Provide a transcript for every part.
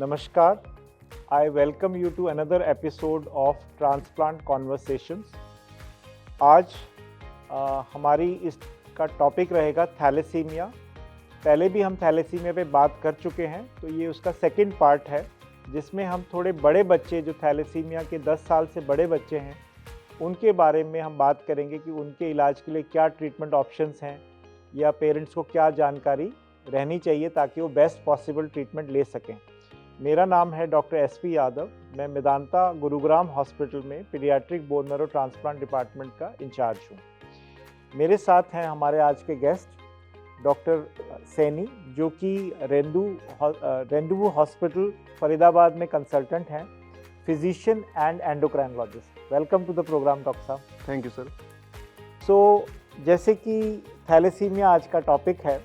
Namaskar. I welcome you to another episode of Transplant Conversations. आज हमारी इसका topic रहेगा थैलेसीमिया। पहले भी हम थैलेसीमिया पे बात कर चुके हैं, तो ये उसका सेकंड पार्ट है जिसमें हम थोड़े बड़े बच्चे जो थैलेसीमिया के 10 साल से बड़े बच्चे हैं उनके बारे में हम बात करेंगे कि उनके इलाज के लिए क्या ट्रीटमेंट ऑप्शंस हैं या पेरेंट्स को क्या जानकारी रहनी चाहिए ताकि वो बेस्ट पॉसिबल ट्रीटमेंट ले सकें। मेरा नाम है डॉक्टर एसपी यादव। मैं मेदांता गुरुग्राम हॉस्पिटल में paediatric bone marrow transplant department का इंचार्ज हूँ। मेरे साथ हैं हमारे आज के गेस्ट डॉक्टर सैनी, जो कि रेंडुवू हॉस्पिटल फरीदाबाद में कंसल्टेंट हैं, physician and endocrinologist. Welcome to the programme doctor साहब। Thank you sir. सो जैसे कि थैलेसीमिया आज का टॉपिक है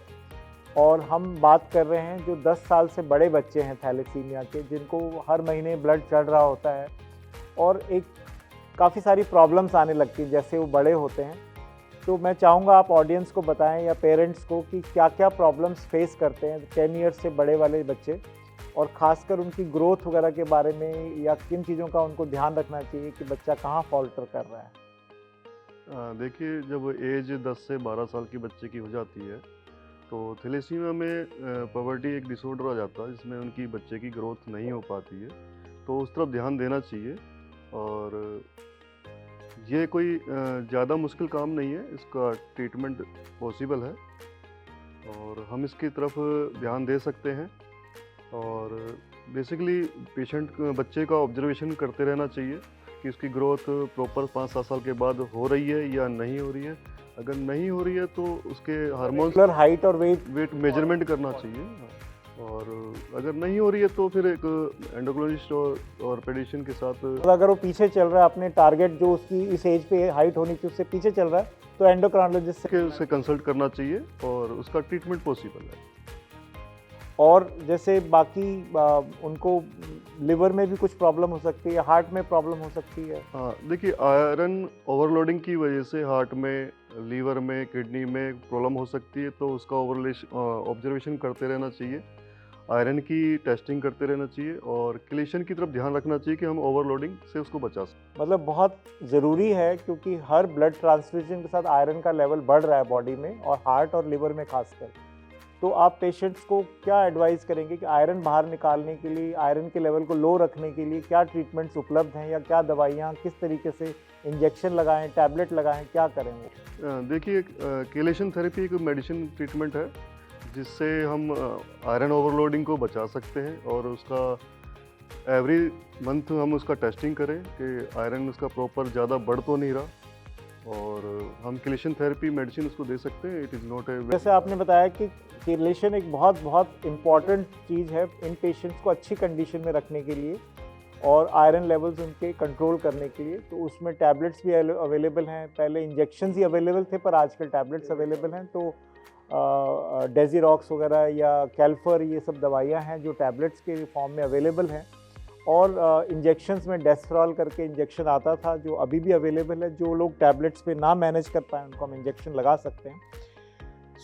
और हम बात कर रहे हैं जो 10 साल से बड़े बच्चे हैं थैलेसीमिया के, जिनको हर महीने ब्लड चढ़ रहा होता है और एक काफ़ी सारी प्रॉब्लम्स आने लगती हैं जैसे वो बड़े होते हैं। तो मैं चाहूँगा आप ऑडियंस को बताएं या पेरेंट्स को कि क्या क्या प्रॉब्लम्स फेस करते हैं 10 ईयर्स से बड़े वाले बच्चे, और ख़ासकर उनकी ग्रोथ वगैरह के बारे में या किन चीज़ों का उनको ध्यान रखना चाहिए कि बच्चा कहाँ फॉल्टर कर रहा है। देखिए, जब एज 10 से 12 साल की बच्चे की हो जाती है तो थैलेसीमिया में पॉवर्टी एक डिसऑर्डर आ जाता है जिसमें उनकी बच्चे की ग्रोथ नहीं हो पाती है, तो उस तरफ ध्यान देना चाहिए। और ये कोई ज़्यादा मुश्किल काम नहीं है, इसका ट्रीटमेंट पॉसिबल है और हम इसकी तरफ ध्यान दे सकते हैं। और बेसिकली बच्चे का ऑब्जर्वेशन करते रहना चाहिए कि उसकी ग्रोथ प्रॉपर 5-7 साल के बाद हो रही है या नहीं हो रही है। अगर नहीं हो रही है तो उसके हार्मोन्स, हाइट और वेट मेजरमेंट करना चाहिए। और अगर नहीं हो रही है तो फिर एक एंडोक्राइनोलॉजिस्ट और पेडिशियन के साथ, अगर वो पीछे चल रहा है अपने टारगेट जो उसकी इस एज पे हाइट होनी चाहिए उससे पीछे चल रहा है तो एंडोक्राइनोलॉजिस्ट से कंसल्ट करना चाहिए और उसका ट्रीटमेंट पॉसिबल है। और जैसे बाकी उनको लिवर में भी कुछ प्रॉब्लम हो सकती है, हार्ट में प्रॉब्लम हो सकती है। हाँ, देखिए, आयरन ओवरलोडिंग की वजह से हार्ट में, लीवर में, किडनी में प्रॉब्लम हो सकती है, तो उसका ऑब्जर्वेशन करते रहना चाहिए, आयरन की टेस्टिंग करते रहना चाहिए और क्लेशन की तरफ ध्यान रखना चाहिए कि हम ओवरलोडिंग से उसको बचा सकें। मतलब बहुत ज़रूरी है क्योंकि हर ब्लड ट्रांसफ्यूजन के साथ आयरन का लेवल बढ़ रहा है बॉडी में, और हार्ट और लिवर में खासकर। तो आप पेशेंट्स को क्या एडवाइस करेंगे कि आयरन बाहर निकालने के लिए, आयरन के लेवल को लो रखने के लिए क्या ट्रीटमेंट्स उपलब्ध हैं या क्या दवाइयाँ, किस तरीके से इंजेक्शन लगाएं, टैबलेट लगाएं, क्या करें वो? देखिए, केलेशन थेरेपी एक मेडिसिन ट्रीटमेंट है जिससे हम आयरन ओवरलोडिंग को बचा सकते हैं और उसका एवरी मंथ हम उसका टेस्टिंग करें कि आयरन उसका प्रॉपर ज़्यादा बढ़ तो नहीं रहा, और हम केलेशन थेरेपी मेडिसिन उसको दे सकते हैं। इट इज़ नॉट ए, जैसे आपने बताया कि केलेशन एक बहुत बहुत इम्पॉर्टेंट चीज़ है इन पेशेंट्स को अच्छी कंडीशन में रखने के लिए और आयरन लेवल्स उनके कंट्रोल करने के लिए, तो उसमें टैबलेट्स भी अवेलेबल हैं। पहले इंजेक्शंस ही अवेलेबल थे पर आजकल टैबलेट्स अवेलेबल हैं। तो डेजीरॉक्स वगैरह या कैल्फर, ये सब दवाइयाँ हैं जो टैबलेट्स के फॉर्म में अवेलेबल हैं। और इंजेक्शंस में डेस्फरॉल करके इंजेक्शन आता था जो अभी भी अवेलेबल है। जो लोग टैबलेट्स पे ना मैनेज कर पाएँ उनको हम इंजेक्शन लगा सकते हैं।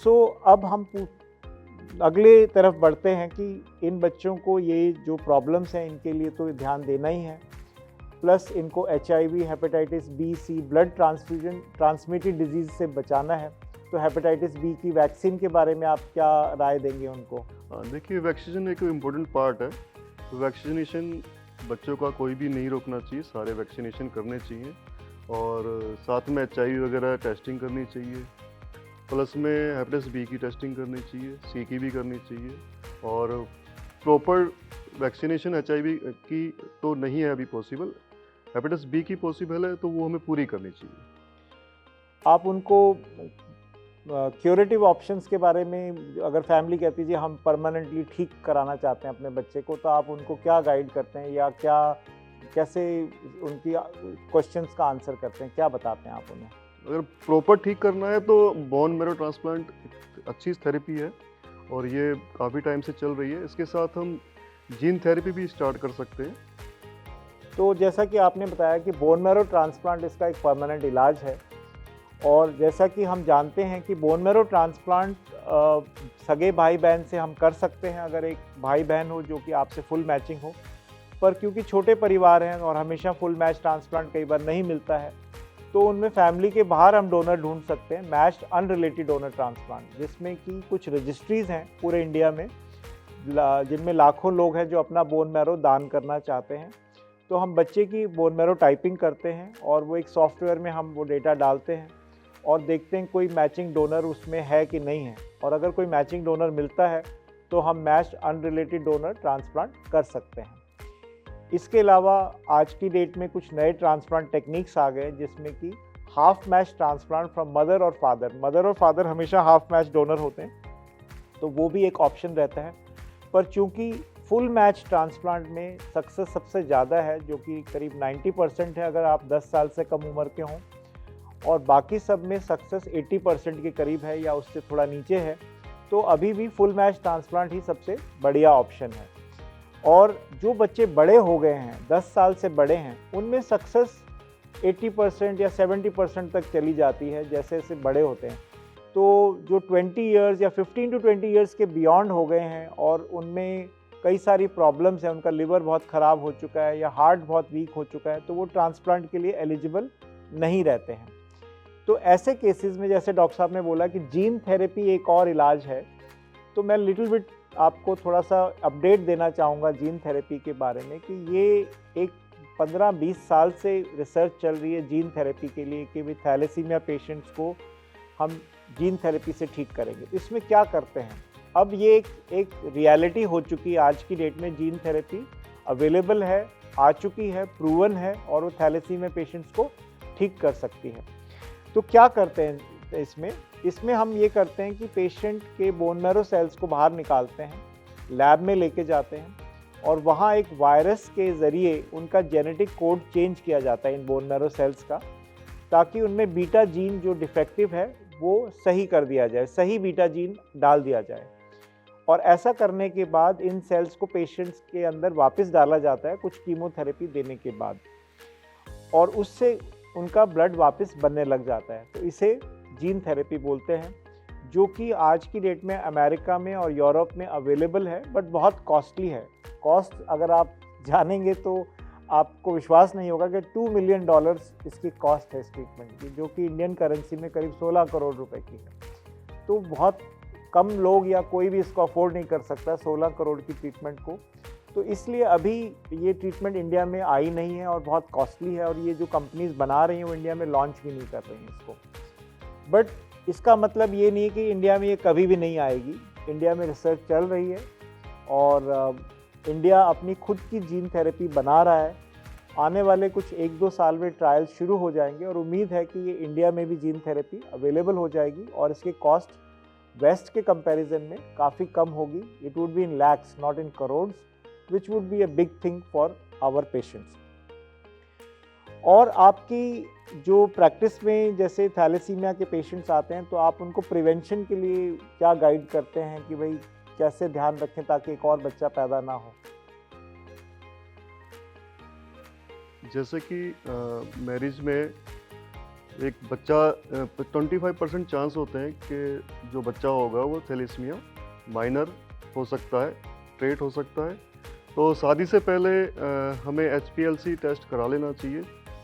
सो अब हम अगले तरफ बढ़ते हैं कि इन बच्चों को ये जो प्रॉब्लम्स हैं इनके लिए तो ध्यान देना ही है, प्लस इनको HIV, हेपेटाइटिस बी, सी, ब्लड ट्रांसमिटेड डिजीज़ से बचाना है। तो हेपेटाइटिस बी की वैक्सीन के बारे में आप क्या राय देंगे उनको? देखिए, वैक्सीनेशन एक इम्पोर्टेंट पार्ट है। वैक्सीनेशन बच्चों का कोई भी नहीं रोकना चाहिए, सारे वैक्सीनेशन करने चाहिए और साथ में HIV वगैरह टेस्टिंग करनी चाहिए, प्लस में हेपेटाइटिस बी की टेस्टिंग करनी चाहिए, सी की भी करनी चाहिए। और प्रॉपर वैक्सीनेशन HIV की तो नहीं है अभी पॉसिबल, हेपेटाइटिस बी की पॉसिबल है, तो वो हमें पूरी करनी चाहिए। आप उनको क्यूरेटिव ऑप्शंस के बारे में, अगर फैमिली कहती है जी हम परमानेंटली ठीक कराना चाहते हैं अपने बच्चे को, तो आप उनको क्या गाइड करते हैं या कैसे उनकी क्वेश्चंस का आंसर करते हैं, क्या बताते हैं आप उन्हें? अगर प्रॉपर ठीक करना है तो बोन मैरो ट्रांसप्लांट अच्छी थेरेपी है और ये काफ़ी टाइम से चल रही है। इसके साथ हम जीन थेरेपी भी स्टार्ट कर सकते हैं। तो जैसा कि आपने बताया कि बोन मैरो ट्रांसप्लांट इसका एक परमानेंट इलाज है, और जैसा कि हम जानते हैं कि बोन मैरो ट्रांसप्लांट सगे भाई बहन से हम कर सकते हैं अगर एक भाई बहन हो जो कि आपसे फुल मैचिंग हो, पर क्योंकि छोटे परिवार हैं और हमेशा फुल मैच ट्रांसप्लांट कई बार नहीं मिलता है, तो उनमें फैमिली के बाहर हम डोनर ढूंढ सकते हैं मैच्ड अनरिलेटेड डोनर ट्रांसप्लांट, जिसमें कि कुछ रजिस्ट्रीज़ हैं पूरे इंडिया में जिनमें लाखों लोग हैं जो अपना बोन मैरो दान करना चाहते हैं। तो हम बच्चे की बोन मैरो टाइपिंग करते हैं और वो एक सॉफ्टवेयर में हम वो डेटा डालते हैं और देखते हैं कोई मैचिंग डोनर उसमें है कि नहीं है, और अगर कोई मैचिंग डोनर मिलता है तो हम मैच्ड अनरिलेटेड डोनर ट्रांसप्लांट कर सकते हैं। इसके अलावा आज की डेट में कुछ नए ट्रांसप्लांट टेक्निक्स आ गए जिसमें कि half match transplant from mother और फादर हमेशा हाफ मैच डोनर होते हैं, तो वो भी एक ऑप्शन रहता है। पर चूंकि फुल मैच ट्रांसप्लांट में सक्सेस सबसे ज़्यादा है, जो कि करीब 90% है अगर आप 10 साल से कम उम्र के हों, और बाकी सब में सक्सेस 80% के करीब है या उससे थोड़ा नीचे है, तो अभी भी फुल मैच ट्रांसप्लांट ही सबसे बढ़िया ऑप्शन है। और जो बच्चे बड़े हो गए हैं, 10 साल से बड़े हैं, उनमें सक्सेस 80% या 70% तक चली जाती है जैसे जैसे बड़े होते हैं। तो जो 20 इयर्स या 15 टू 20 इयर्स के बियॉन्ड हो गए हैं और उनमें कई सारी प्रॉब्लम्स हैं, उनका लिवर बहुत ख़राब हो चुका है या हार्ट बहुत वीक हो चुका है, तो वो ट्रांसप्लांट के लिए एलिजिबल नहीं रहते हैं। तो ऐसे केसेस में जैसे डॉक्टर साहब ने बोला कि जीन थेरेपी एक और इलाज है, तो मैं लिटिल बिट आपको थोड़ा सा अपडेट देना चाहूँगा जीन थेरेपी के बारे में कि ये एक 15-20 साल से रिसर्च चल रही है जीन थेरेपी के लिए कि भी थैलेसीमिया पेशेंट्स को हम जीन थेरेपी से ठीक करेंगे। इसमें क्या करते हैं, अब ये एक रियलिटी हो चुकी है आज की डेट में, जीन थेरेपी अवेलेबल है, आ चुकी है, प्रूवन है और वो थैलेसीमिया पेशेंट्स को ठीक कर सकती है। तो क्या करते हैं इसमें हम ये करते हैं कि पेशेंट के बोन मैरो सेल्स को बाहर निकालते हैं, लैब में लेके जाते हैं और वहाँ एक वायरस के ज़रिए उनका जेनेटिक कोड चेंज किया जाता है इन बोन मैरो सेल्स का, ताकि उनमें बीटा जीन जो डिफेक्टिव है वो सही कर दिया जाए, सही बीटा जीन डाल दिया जाए। और ऐसा करने के बाद इन सेल्स को पेशेंट्स के अंदर वापस डाला जाता है कुछ कीमोथेरेपी देने के बाद, और उससे उनका ब्लड वापस बनने लग जाता है। तो इसे जीन थेरेपी बोलते हैं, जो कि आज की डेट में अमेरिका में और यूरोप में अवेलेबल है, बट बहुत कॉस्टली है। कॉस्ट अगर आप जानेंगे तो आपको विश्वास नहीं होगा कि $2 मिलियन इसकी कॉस्ट है इस ट्रीटमेंट की, जो कि इंडियन करेंसी में करीब 16 करोड़ रुपए की है। तो बहुत कम लोग या कोई भी इसको अफोर्ड नहीं कर सकता 16 करोड़ की ट्रीटमेंट को। तो इसलिए अभी ये ट्रीटमेंट इंडिया में आई नहीं है और बहुत कॉस्टली है, और ये जो कंपनीज बना रही हैं वो इंडिया में लॉन्च भी नहीं कर रही हैं इसको। बट इसका मतलब ये नहीं है कि इंडिया में ये कभी भी नहीं आएगी। इंडिया में रिसर्च चल रही है और इंडिया अपनी खुद की जीन थेरेपी बना रहा है। आने वाले कुछ 1-2 साल में ट्रायल शुरू हो जाएंगे और उम्मीद है कि ये इंडिया में भी जीन थेरेपी अवेलेबल हो जाएगी और इसकी कॉस्ट वेस्ट के कंपैरिजन में काफ़ी कम होगी। It would be in lakhs, not in crores, which would be a big thing for our patients. और आपकी जो प्रैक्टिस में जैसे थैलेसीमिया के पेशेंट्स आते हैं, तो आप उनको प्रिवेंशन के लिए क्या गाइड करते हैं कि भाई कैसे ध्यान रखें ताकि एक और बच्चा पैदा ना हो? जैसे कि मैरिज में एक बच्चा 25% चांस होते हैं कि जो बच्चा होगा वो थैलेसीमिया माइनर हो सकता है, ट्रेट हो सकता है। तो शादी से पहले हमें HPLC टेस्ट करा लेना चाहिए,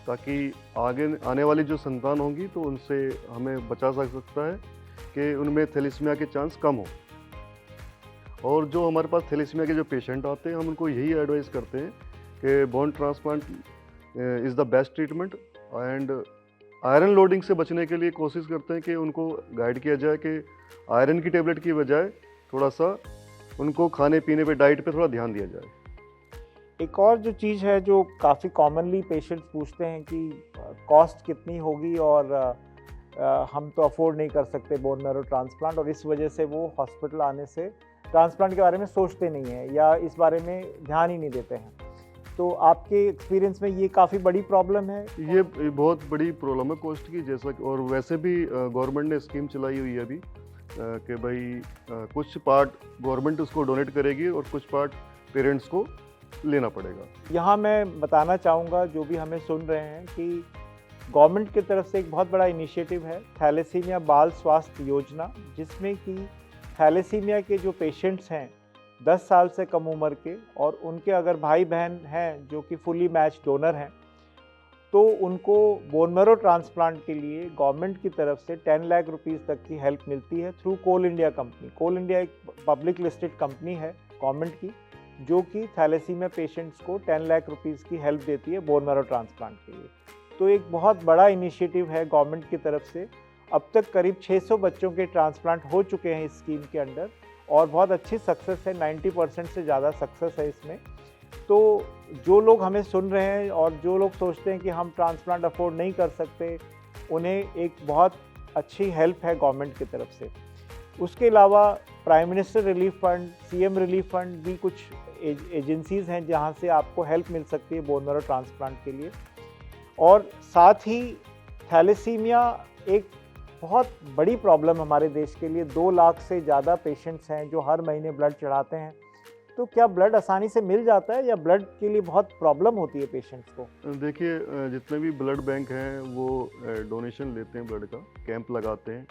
ताकि आगे आने वाली जो संतान होंगी तो उनसे हमें बचा सकता है कि उनमें थैलेसीमिया के चांस कम हो। और जो हमारे पास थैलेसीमिया के जो पेशेंट आते हैं, हम उनको यही एडवाइस करते हैं कि bone transplant is the best treatment, and iron loading से बचने के लिए कोशिश करते हैं कि उनको गाइड किया जाए कि आयरन की टेबलेट की बजाय थोड़ा सा उनको खाने पीने पे, डाइट पे थोड़ा ध्यान दिया जाए। एक और जो चीज़ है जो काफ़ी कॉमनली पेशेंट्स पूछते हैं कि कॉस्ट कितनी होगी और हम तो अफोर्ड नहीं कर सकते बोन मैरो ट्रांसप्लांट, और इस वजह से वो हॉस्पिटल आने से ट्रांसप्लांट के बारे में सोचते नहीं हैं या इस बारे में ध्यान ही नहीं देते हैं। तो आपके एक्सपीरियंस में ये काफ़ी बड़ी प्रॉब्लम है? ये बहुत बड़ी प्रॉब्लम है कॉस्ट की, जैसा कि, और वैसे भी गवर्नमेंट ने स्कीम चलाई हुई है अभी कि भाई कुछ पार्ट गवर्नमेंट उसको डोनेट करेगी और कुछ पार्ट पेरेंट्स को लेना पड़ेगा। यहाँ मैं बताना चाहूँगा जो भी हमें सुन रहे हैं कि गवर्नमेंट की तरफ से एक बहुत बड़ा इनिशिएटिव है थैलेसीमिया बाल स्वास्थ्य योजना, जिसमें कि थैलेसीमिया के जो पेशेंट्स हैं 10 साल से कम उम्र के और उनके अगर भाई बहन हैं जो कि फुली मैच डोनर हैं, तो उनको बोन मैरो ट्रांसप्लांट के लिए गवर्नमेंट की तरफ से 10 लाख रुपीस तक की हेल्प मिलती है थ्रू कोल इंडिया कंपनी। कोल इंडिया एक पब्लिक लिस्टेड कंपनी है गवर्नमेंट की, जो कि थैलेसीमिया पेशेंट्स को 10 लाख रुपीस की हेल्प देती है बोन मैरो ट्रांसप्लांट के लिए। तो एक बहुत बड़ा इनिशिएटिव है गवर्नमेंट की तरफ से। अब तक करीब 600 बच्चों के ट्रांसप्लांट हो चुके हैं इस स्कीम के अंडर और बहुत अच्छी सक्सेस है, 90% से ज़्यादा सक्सेस है इसमें। तो जो लोग हमें सुन रहे हैं और जो लोग सोचते हैं कि हम ट्रांसप्लांट अफोर्ड नहीं कर सकते, उन्हें एक बहुत अच्छी हेल्प है गवर्नमेंट की तरफ से। उसके अलावा prime minister relief fund, CM relief fund भी कुछ एजेंसीज़ हैं जहां से आपको हेल्प मिल सकती है बोन मैरो ट्रांसप्लांट के लिए। और साथ ही थैलेसीमिया एक बहुत बड़ी प्रॉब्लम हमारे देश के लिए। 2 लाख से ज़्यादा पेशेंट्स हैं जो हर महीने ब्लड चढ़ाते हैं। तो क्या ब्लड आसानी से मिल जाता है या ब्लड के लिए बहुत प्रॉब्लम होती है पेशेंट्स को? देखिए, जितने भी ब्लड बैंक हैं वो डोनेशन लेते हैं, ब्लड का कैंप लगाते हैं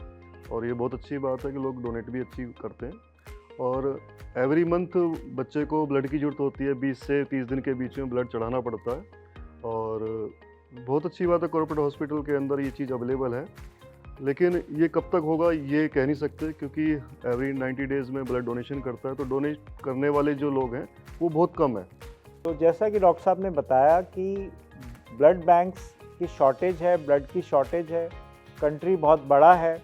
और ये बहुत अच्छी बात है कि लोग डोनेट भी अच्छी करते हैं। और एवरी मंथ बच्चे को ब्लड की ज़रूरत होती है, 20 से 30 दिन के बीच में ब्लड चढ़ाना पड़ता है और बहुत अच्छी बात है कॉर्पोरेट हॉस्पिटल के अंदर ये चीज़ अवेलेबल है। लेकिन ये कब तक होगा ये कह नहीं सकते, क्योंकि एवरी 90 डेज़ में ब्लड डोनेशन करता है, तो डोनेट करने वाले जो लोग हैं वो बहुत कम है। तो जैसा कि डॉक्टर साहब ने बताया कि ब्लड बैंक्स की शॉर्टेज है, ब्लड की शॉर्टेज है, कंट्री बहुत बड़ा है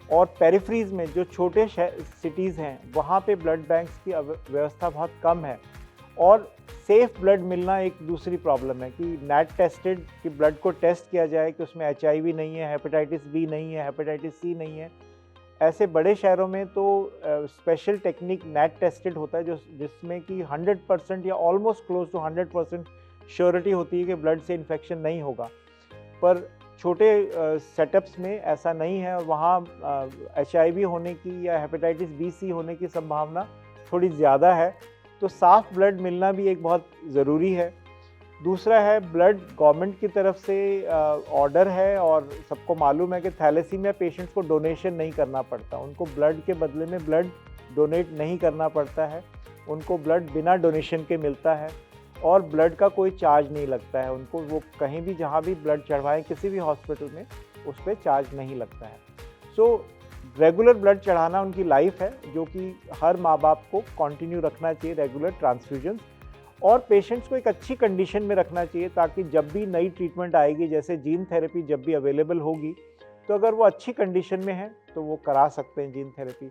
और पेरिफरीज में जो छोटे सिटीज़ हैं वहाँ पे ब्लड बैंक्स की व्यवस्था बहुत कम है और सेफ ब्लड मिलना एक दूसरी प्रॉब्लम है कि नेट टेस्टेड कि ब्लड को टेस्ट किया जाए कि उसमें HIV नहीं है, हेपेटाइटिस बी नहीं है, हेपेटाइटिस सी नहीं है। ऐसे बड़े शहरों में तो स्पेशल टेक्निक नेट टेस्टेड होता है जिसमें कि 100% या ऑलमोस्ट क्लोज टू 100% श्योरिटी होती है कि ब्लड से इन्फेक्शन नहीं होगा। पर छोटे सेटअप्स में ऐसा नहीं है और वहाँ HIV होने की या हेपेटाइटिस बी सी होने की संभावना थोड़ी ज़्यादा है। तो साफ़ ब्लड मिलना भी एक बहुत ज़रूरी है। दूसरा है ब्लड गवर्नमेंट की तरफ से ऑर्डर है और सबको मालूम है कि थैलेसीमिया पेशेंट्स को डोनेशन नहीं करना पड़ता, उनको ब्लड के बदले में ब्लड डोनेट नहीं करना पड़ता है, उनको ब्लड बिना डोनेशन के मिलता है और ब्लड का कोई चार्ज नहीं लगता है उनको। वो कहीं भी जहाँ भी ब्लड चढ़वाएं किसी भी हॉस्पिटल में उस पर चार्ज नहीं लगता है। सो रेगुलर ब्लड चढ़ाना उनकी लाइफ है, जो कि हर माँ बाप को कंटिन्यू रखना चाहिए रेगुलर ट्रांसफ्यूजन और पेशेंट्स को एक अच्छी कंडीशन में रखना चाहिए ताकि जब भी नई ट्रीटमेंट आएगी, जैसे जीन थेरेपी जब भी अवेलेबल होगी, तो अगर वो अच्छी कंडीशन में है तो वो करा सकते हैं जीन थेरेपी।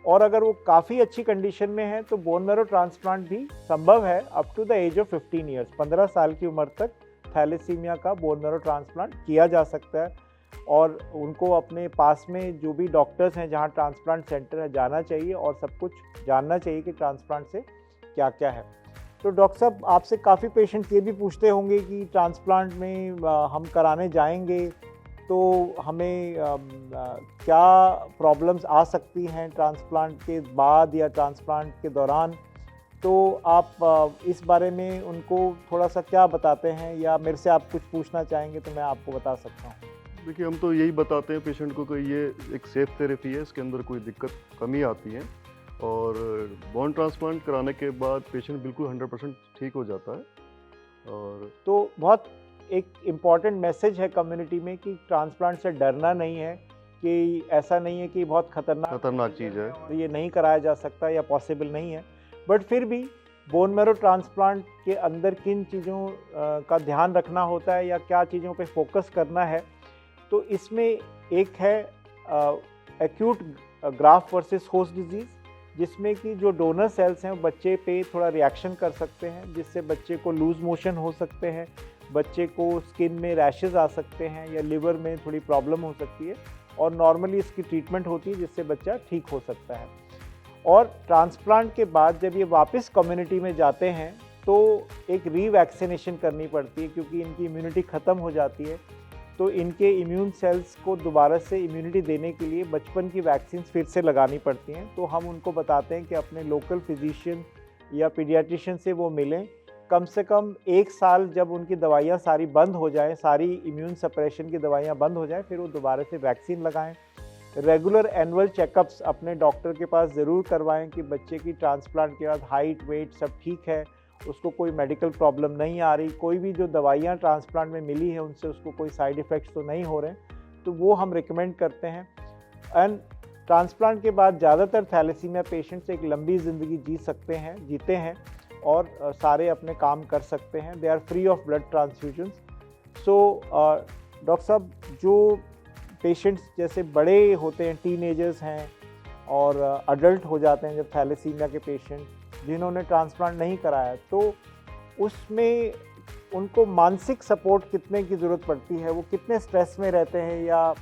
और अगर वो काफ़ी अच्छी कंडीशन में है तो बोन मैरो ट्रांसप्लांट भी संभव है up to the age of 15 years. 15 साल की उम्र तक थैलेसीमिया का बोन मैरो ट्रांसप्लांट किया जा सकता है और उनको अपने पास में जो भी डॉक्टर्स हैं जहाँ ट्रांसप्लांट सेंटर है जाना चाहिए और सब कुछ जानना चाहिए कि ट्रांसप्लांट से क्या क्या है। तो डॉक्टर साहब, आपसे काफ़ी पेशेंट्स ये भी पूछते होंगे कि ट्रांसप्लांट में हम कराने जाएंगे तो हमें क्या प्रॉब्लम्स आ सकती हैं ट्रांसप्लांट के बाद या ट्रांसप्लांट के दौरान। तो आप इस बारे में उनको थोड़ा सा क्या बताते हैं या मेरे से आप कुछ पूछना चाहेंगे तो मैं आपको बता सकता हूँ। देखिए, हम तो यही बताते हैं पेशेंट को कि ये एक सेफ थेरेपी है, इसके अंदर कोई दिक्कत कमी आती है और बोन ट्रांसप्लांट कराने के बाद पेशेंट बिल्कुल 100% ठीक हो जाता है। और तो बहुत एक इम्पॉर्टेंट मैसेज है कम्युनिटी में कि ट्रांसप्लांट से डरना नहीं है, कि ऐसा नहीं है कि बहुत खतरनाक चीज़ है, तो ये नहीं कराया जा सकता या पॉसिबल नहीं है। बट फिर भी बोन मैरो ट्रांसप्लांट के अंदर किन चीज़ों का ध्यान रखना होता है या क्या चीज़ों पे फोकस करना है, तो इसमें एक है acute graft versus host disease, जिसमें कि जो डोनर सेल्स हैं बच्चे पे थोड़ा रिएक्शन कर सकते हैं जिससे बच्चे को लूज मोशन हो सकते हैं, बच्चे को स्किन में रैशेस आ सकते हैं या लिवर में थोड़ी प्रॉब्लम हो सकती है और नॉर्मली इसकी ट्रीटमेंट होती है जिससे बच्चा ठीक हो सकता है। और ट्रांसप्लांट के बाद जब ये वापस कम्युनिटी में जाते हैं तो एक रीवैक्सीनेशन करनी पड़ती है क्योंकि इनकी इम्यूनिटी ख़त्म हो जाती है। तो इनके इम्यून सेल्स को दोबारा से इम्यूनिटी देने के लिए बचपन की वैक्सीन फिर से लगानी पड़ती हैं। तो हम उनको बताते हैं कि अपने लोकल फिजिशियन या पीडियाट्रिशियन से वो मिलें, कम से कम 1 साल जब उनकी दवाइयाँ सारी बंद हो जाएं, सारी इम्यून सप्रेशन की दवाइयाँ बंद हो जाएं, फिर वो दोबारा से वैक्सीन लगाएं। रेगुलर एनुअल चेकअप्स अपने डॉक्टर के पास ज़रूर करवाएं कि बच्चे की ट्रांसप्लांट के बाद हाइट वेट सब ठीक है, उसको कोई मेडिकल प्रॉब्लम नहीं आ रही, कोई भी जो दवाइयाँ ट्रांसप्लांट में मिली है उनसे उसको कोई साइड इफ़ेक्ट्स तो नहीं हो रहे, तो वो हम रिकमेंड करते हैं। एंड ट्रांसप्लांट के बाद ज़्यादातर थैलेसीमिया पेशेंट्स एक लंबी ज़िंदगी जीते हैं और सारे अपने काम कर सकते हैं। They are free of blood transfusions. So doctor साहब, जो पेशेंट्स जैसे बड़े होते हैं, टीनेजर्स हैं और अडल्ट हो जाते हैं जब थैलेसीमिया के पेशेंट जिन्होंने ट्रांसप्लांट नहीं कराया, तो उसमें उनको मानसिक सपोर्ट कितने की ज़रूरत पड़ती है? वो कितने स्ट्रेस में रहते हैं या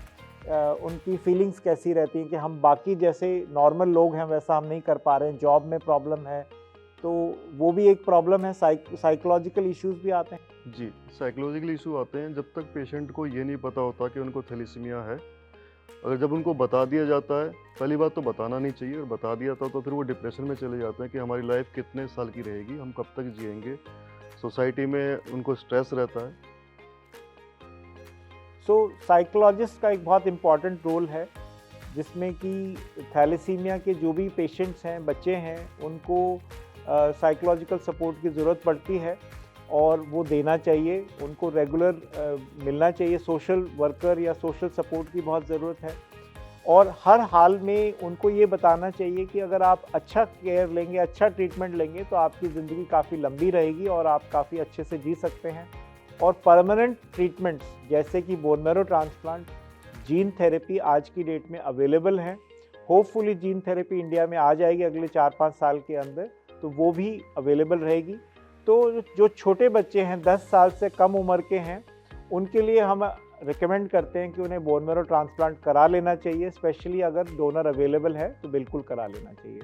उनकी फीलिंग्स कैसी रहती हैं कि हम बाकी जैसे नॉर्मल लोग हैं वैसा हम नहीं कर पा रहे हैं, जॉब में प्रॉब्लम है, तो वो भी एक प्रॉब्लम है, साइकोलॉजिकल इश्यूज भी आते हैं? जी, साइकोलॉजिकल इशू आते हैं जब तक पेशेंट को ये नहीं पता होता कि उनको थैलेसीमिया है। अगर जब उनको बता दिया जाता है, पहली बात तो बताना नहीं चाहिए, और बता दिया था तो फिर वो डिप्रेशन में चले जाते हैं कि हमारी लाइफ कितने साल की रहेगी, हम कब तक जिएंगे। सोसाइटी में उनको स्ट्रेस रहता है। सो साइकोलॉजिस्ट का एक बहुत इम्पॉर्टेंट रोल है जिसमें कि थैलेसीमिया के जो भी पेशेंट्स हैं, बच्चे हैं, उनको साइकोलॉजिकल सपोर्ट की ज़रूरत पड़ती है और वो देना चाहिए, उनको रेगुलर मिलना चाहिए। सोशल वर्कर या सोशल सपोर्ट की बहुत ज़रूरत है और हर हाल में उनको ये बताना चाहिए कि अगर आप अच्छा केयर लेंगे, अच्छा ट्रीटमेंट लेंगे तो आपकी ज़िंदगी काफ़ी लंबी रहेगी और आप काफ़ी अच्छे से जी सकते हैं। और परमानेंट ट्रीटमेंट्स जैसे कि bone marrow transplant, gene therapy आज की डेट में अवेलेबल हैं। होपफुली जीन थेरेपी इंडिया में आ जाएगी अगले 4-5 साल के अंदर, तो वो भी अवेलेबल रहेगी। तो जो छोटे बच्चे हैं, 10 साल से कम उम्र के हैं, उनके लिए हम रिकमेंड करते हैं कि उन्हें बोन मैरो ट्रांसप्लांट करा लेना चाहिए। स्पेशली अगर डोनर अवेलेबल है तो बिल्कुल करा लेना चाहिए।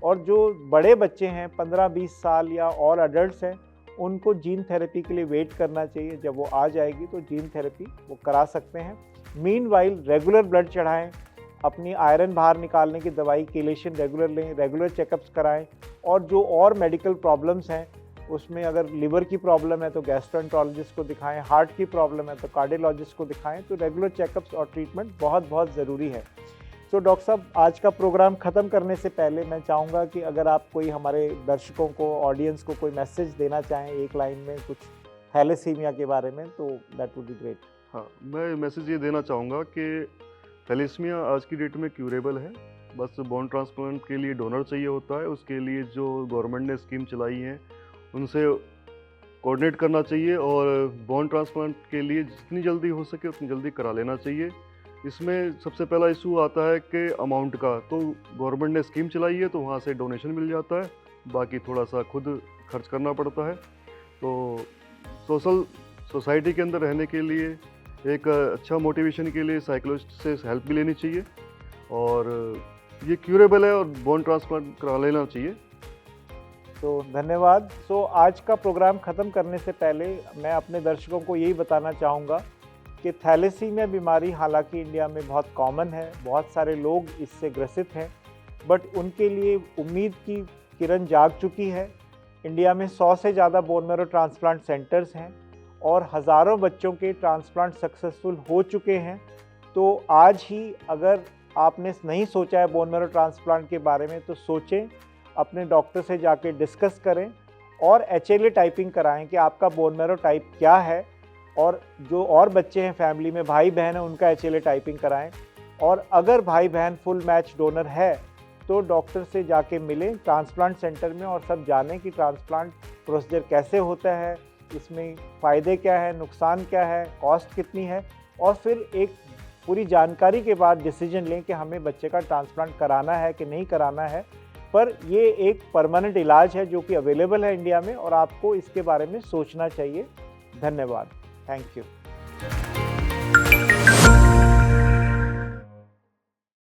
और जो बड़े बच्चे हैं, 15-20 साल या और अडल्ट्स हैं, उनको जीन थेरेपी के लिए वेट करना चाहिए। जब वो आ जाएगी तो जीन थेरेपी वो करा सकते हैं। मीनवाइल रेगुलर ब्लड चढ़ाएं, अपनी आयरन बाहर निकालने की दवाई केलेशन रेगुलर लें, रेगुलर चेकअप्स कराएं, और जो और मेडिकल प्रॉब्लम्स हैं उसमें अगर लिवर की प्रॉब्लम है तो गैस्ट्रोएंटरोलॉजिस्ट को दिखाएं, हार्ट की प्रॉब्लम है तो कार्डियोलॉजिस्ट को दिखाएं। तो रेगुलर चेकअप्स और ट्रीटमेंट बहुत बहुत ज़रूरी है। तो डॉक्टर साहब, आज का प्रोग्राम ख़त्म करने से पहले मैं चाहूँगा कि अगर आप कोई हमारे दर्शकों को, ऑडियंस को कोई मैसेज देना चाहें एक लाइन में कुछ थैलेसीमिया के बारे में, तो दैट वुड बी ग्रेट। हाँ, मैं मैसेज ये देना चाहूँगा कि थैलेसीमिया आज की डेट में क्यूरेबल है। बस बोन ट्रांसप्लांट के लिए डोनर चाहिए होता है। उसके लिए जो गवर्नमेंट ने स्कीम चलाई हैं उनसे कोऑर्डिनेट करना चाहिए और बोन ट्रांसप्लांट के लिए जितनी जल्दी हो सके उतनी जल्दी करा लेना चाहिए। इसमें सबसे पहला इशू आता है कि अमाउंट का। तो गवर्नमेंट ने स्कीम चलाई है तो वहाँ से डोनेशन मिल जाता है, बाकी थोड़ा सा खुद खर्च करना पड़ता है। तो सोसाइटी के अंदर रहने के लिए एक अच्छा मोटिवेशन के लिए साइकोलॉजिस्ट से हेल्प भी लेनी चाहिए और ये क्यूरेबल है और बोन ट्रांसप्लांट करा लेना चाहिए। तो धन्यवाद। आज का प्रोग्राम ख़त्म करने से पहले मैं अपने दर्शकों को यही बताना चाहूँगा कि थैलेसीमिया बीमारी हालांकि इंडिया में बहुत कॉमन है, बहुत सारे लोग इससे ग्रसित हैं, बट उनके लिए उम्मीद की किरण जाग चुकी है। इंडिया में 100 से ज़्यादा बोन मैरो ट्रांसप्लांट सेंटर्स हैं और हज़ारों बच्चों के ट्रांसप्लांट सक्सेसफुल हो चुके हैं। तो आज ही अगर आपने नहीं सोचा है बोन मैरो ट्रांसप्लांट के बारे में तो सोचें, अपने डॉक्टर से जाके डिस्कस करें और HLA टाइपिंग कराएं कि आपका बोन मैरो टाइप क्या है, और जो और बच्चे हैं फैमिली में, भाई बहन है, उनका HLA टाइपिंग कराएं। और अगर भाई बहन फुल मैच डोनर है तो डॉक्टर से जाके मिलें ट्रांसप्लांट सेंटर में और सब जानें कि ट्रांसप्लांट प्रोसीजर कैसे होता है, इसमें फ़ायदे क्या है, नुकसान क्या है, कॉस्ट कितनी है, और फिर एक पूरी जानकारी के बाद डिसीजन लें कि हमें बच्चे का ट्रांसप्लांट कराना है कि नहीं कराना है। पर ये एक परमानेंट इलाज है जो कि अवेलेबल है इंडिया में और आपको इसके बारे में सोचना चाहिए। धन्यवाद। Thank you.